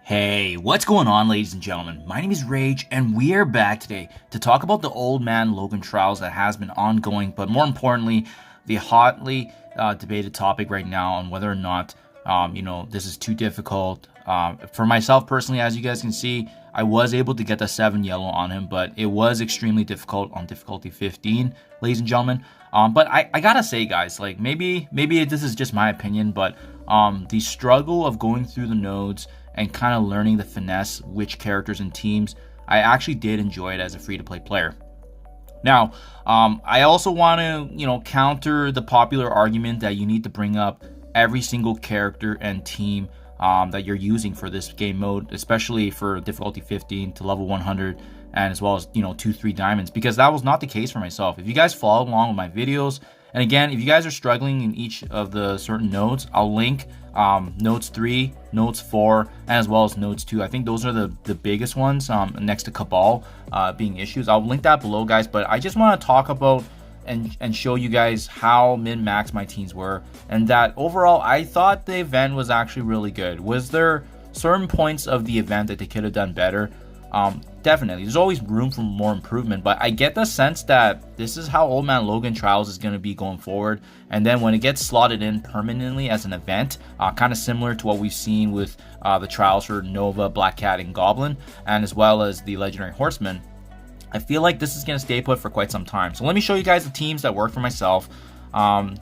Hey, what's going on, ladies and gentlemen? My name is Rayge, and we are back today to talk about the old man Logan trials that has been ongoing, but more importantly, the hotly debated topic right now on whether or not, this is too difficult. For myself personally, as you guys can see, I was able to get the 7 yellow on him, but it was extremely difficult on difficulty 15, ladies and gentlemen. But I gotta say, guys, like maybe this is just my opinion, but the struggle of going through the nodes and kind of learning the finesse, which characters and teams, I actually did enjoy it as a free-to-play player. Now, I also want to, counter the popular argument that you need to bring up every single character and team that you're using for this game mode, especially for difficulty 15 to level 100, and as well as, 2-3 diamonds, because that was not the case for myself. If you guys follow along with my videos, and again, if you guys are struggling in each of the certain nodes, I'll link nodes 3, nodes 4, and as well as nodes 2. I think those are the biggest ones next to Cabal being issues. I'll link that below, guys, but I just want to talk about and show you guys how min-max my teams were, and that overall I thought the event was actually really good. Was there certain points of the event that they could have done better? Definitely, there's always room for more improvement, but I get the sense that this is how Old Man Logan Trials is going to be going forward. And then when it gets slotted in permanently as an event, kind of similar to what we've seen with the trials for Nova, Black Cat, and Goblin, and as well as the Legendary Horseman, I feel like this is going to stay put for quite some time. So let me show you guys the teams that work for myself.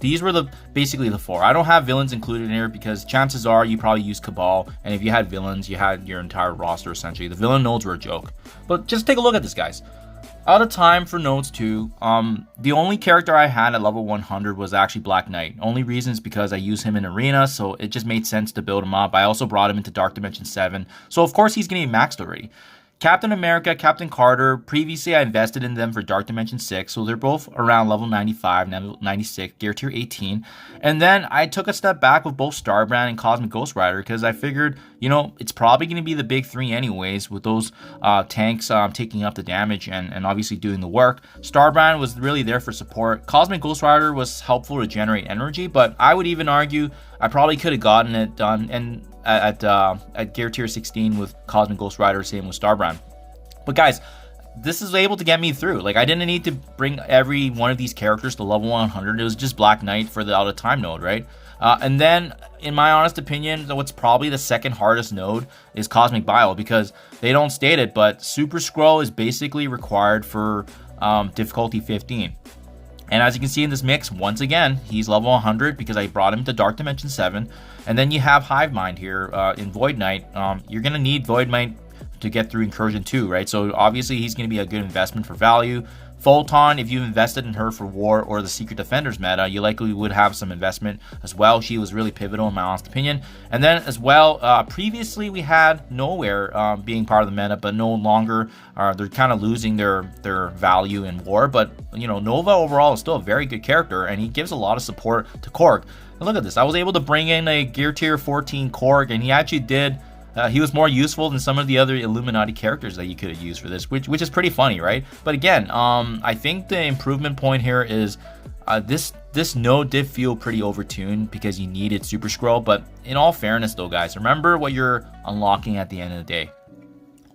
These were basically the 4. I don't have villains included in here because chances are you probably use Cabal, and if you had villains, you had your entire roster essentially. The villain nodes were a joke. But just take a look at this, guys. Out of time for nodes 2, the only character I had at level 100 was actually Black Knight. Only reason is because I use him in arena, so it just made sense to build him up. I also brought him into Dark Dimension 7, so of course he's getting maxed already. Captain America, Captain Carter, previously I invested in them for Dark Dimension 6, so they're both around level 95, level 96, gear tier 18. And then I took a step back with both Starbrand and Cosmic Ghost Rider because I figured, it's probably going to be the big 3 anyways, with those tanks taking up the damage and obviously doing the work. Starbrand was really there for support. Cosmic Ghost Rider was helpful to generate energy, but I would even argue I probably could have gotten it done and at gear tier 16 with Cosmic Ghost Rider, same with Starbrand. But guys, this is able to get me through. Like, I didn't need to bring every one of these characters to level 100. It was just Black Knight for the out of time node, right? And then, in my honest opinion, what's probably the second hardest node is Cosmic Bile, because they don't state it, but Super Scroll is basically required for difficulty 15. And as you can see in this mix, once again, he's level 100 because I brought him to Dark Dimension 7. And then you have Hive Mind here in Void Knight. You're going to need Void Knight to get through Incursion 2, right? So obviously he's going to be a good investment for value. Photon, if you invested in her for War or the Secret Defenders meta, you likely would have some investment as well. She was really pivotal in my honest opinion. And then as well, previously we had Nowhere being part of the meta, but no longer. They're kind of losing their value in War. But, Nova overall is still a very good character, and he gives a lot of support to Korg. And look at this. I was able to bring in a Gear Tier 14 Korg, and he actually did... he was more useful than some of the other Illuminati characters that you could have used for this, which is pretty funny, right? But again, I think the improvement point here is this node did feel pretty overtuned because you needed Super Scroll. But in all fairness, though, guys, remember what you're unlocking at the end of the day.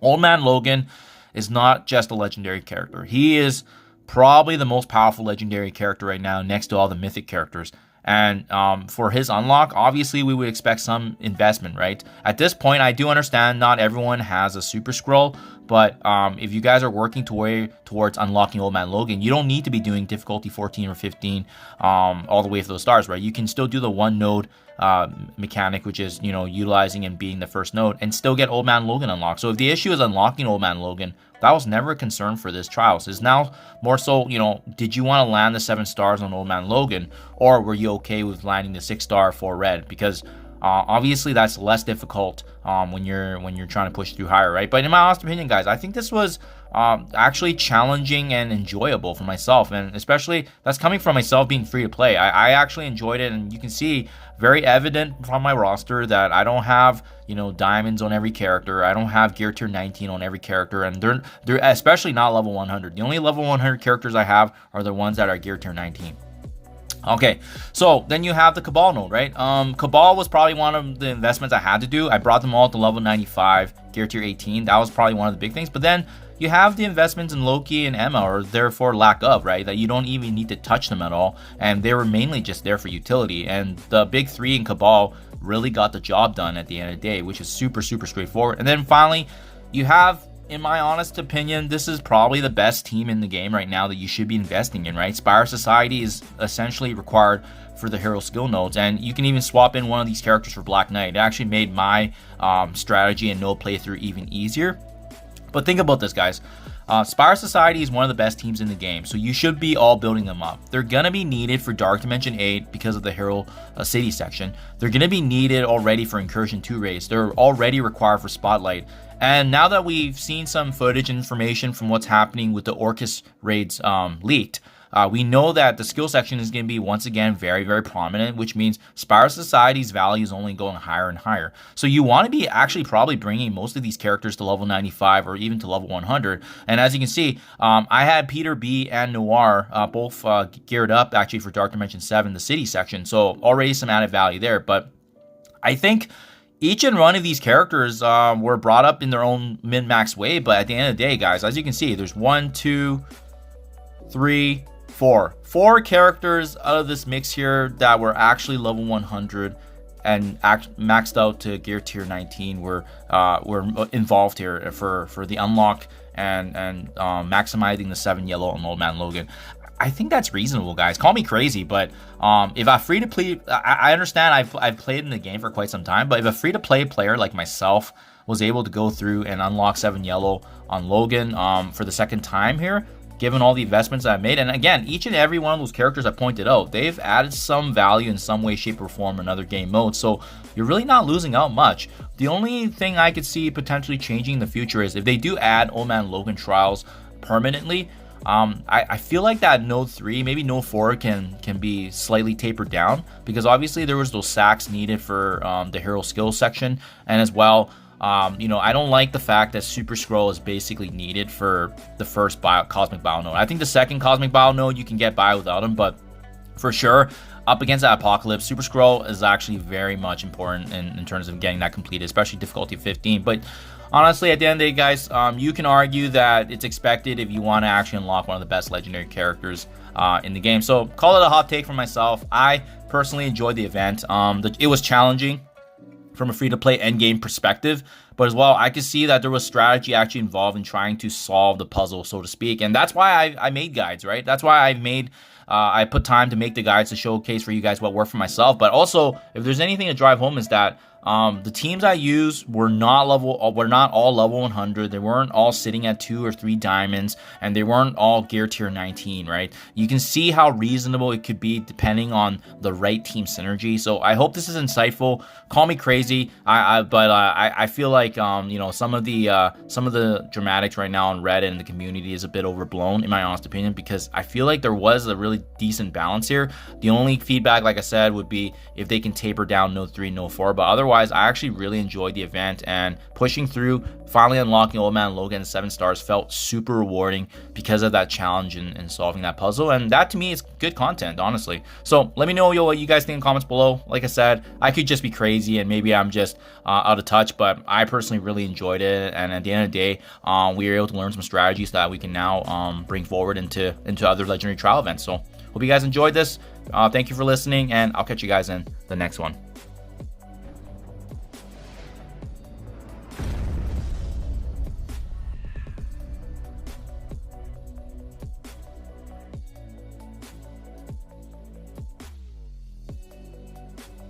Old Man Logan is not just a legendary character. He is probably the most powerful legendary character right now, next to all the mythic characters. And for his unlock, obviously we would expect some investment, right? At this point, I do understand not everyone has a Super Scroll, but if you guys are working towards unlocking Old Man Logan, you don't need to be doing difficulty 14 or 15 all the way to those stars, right? You can still do the one node mechanic, which is, utilizing and being the first node, and still get Old Man Logan unlocked. So if the issue is unlocking Old Man Logan, that was never a concern for this trials. It's now more so, did you want to land the 7 stars on Old Man Logan, or were you okay with landing the 6-star for red? Because obviously that's less difficult when you're trying to push through higher, right? But in my honest opinion, guys, I think this was actually challenging and enjoyable for myself, and especially that's coming from myself being free to play. I actually enjoyed it, and you can see very evident from my roster that I don't have diamonds on every character. I don't have gear tier 19 on every character, and they're especially not level 100. The only level 100 characters I have are the ones that are gear tier 19. Okay, so then you have the Cabal node, right? Cabal was probably one of the investments I had to do. I brought them all to level 95, gear tier 18. That was probably one of the big things. But then you have the investments in Loki and Emma, or therefore lack of, right? That you don't even need to touch them at all. And they were mainly just there for utility. And the big three in Cabal really got the job done at the end of the day, which is super, super straightforward. And then finally, you have, in my honest opinion, this is probably the best team in the game right now that you should be investing in, right? Spire Society is essentially required for the hero skill nodes, and you can even swap in one of these characters for Black Knight. It actually made my strategy and node playthrough even easier. But think about this, guys. Spire Society is one of the best teams in the game, so you should be all building them up. They're going to be needed for Dark Dimension 8 because of the Hero City section. They're going to be needed already for Incursion 2 raids. They're already required for Spotlight. And now that we've seen some footage and information from what's happening with the Orcus raids leaked, we know that the skill section is going to be once again very, very prominent, which means Spire Society's value is only going higher and higher. So you want to be actually probably bringing most of these characters to level 95 or even to level 100. And as you can see, I had Peter B and Noir both geared up actually for Dark Dimension 7, the city section. So already some added value there. But I think each and one of these characters were brought up in their own min-max way. But at the end of the day, guys, as you can see, there's 1, 2, 3, 4 characters out of this mix here that were actually level 100 and maxed out to gear tier 19 were involved here for the unlock and maximizing the 7 yellow on Old Man Logan. I think that's reasonable, guys. Call me crazy, but if a free-to-play, I understand I've played in the game for quite some time, but if a free-to-play player like myself was able to go through and unlock 7 yellow on Logan for the second time here, given all the investments I've made, and again, each and every one of those characters I pointed out, they've added some value in some way, shape, or form in other game modes, so you're really not losing out much. The only thing I could see potentially changing in the future is if they do add Old Man Logan trials permanently. I feel like that node 3, maybe node 4 can be slightly tapered down, because obviously there was those sacks needed for the hero skill section, and as well, I don't like the fact that Super Scroll is basically needed for the first Cosmic Bio node. I think the second Cosmic Bio node you can get by without him, but for sure, up against that Apocalypse, Super Scroll is actually very much important in terms of getting that completed, especially difficulty 15. But honestly, at the end of the day, guys, you can argue that it's expected if you want to actually unlock one of the best legendary characters in the game. So call it a hot take for myself. I personally enjoyed the event. It was challenging from a free-to-play endgame perspective, but as well, I could see that there was strategy actually involved in trying to solve the puzzle, so to speak, and that's why I made guides, right? That's why I put time to make the guides to showcase for you guys what worked for myself. But also, if there's anything to drive home, is that the teams I used were not all level 100. They weren't all sitting at 2 or 3 diamonds, and they weren't all gear tier 19, right? You can see how reasonable it could be depending on the right team synergy. So I hope this is insightful. Call me crazy, but I feel like some of the dramatics right now on Reddit and the community is a bit overblown, in my honest opinion, because I feel like there was a really decent balance here. The only feedback, like I said, would be if they can taper down node 3, node 4, but otherwise, I actually really enjoyed the event, and pushing through, finally unlocking Old Man Logan 7 stars felt super rewarding because of that challenge and solving that puzzle, and that to me is good content, honestly. So let me know what you guys think in the comments below. Like I said, I could just be crazy and maybe I'm just out of touch, but I personally really enjoyed it, and at the end of the day, we were able to learn some strategies that we can now bring forward into other legendary trial events. So hope you guys enjoyed this. Thank you for listening, and I'll catch you guys in the next one.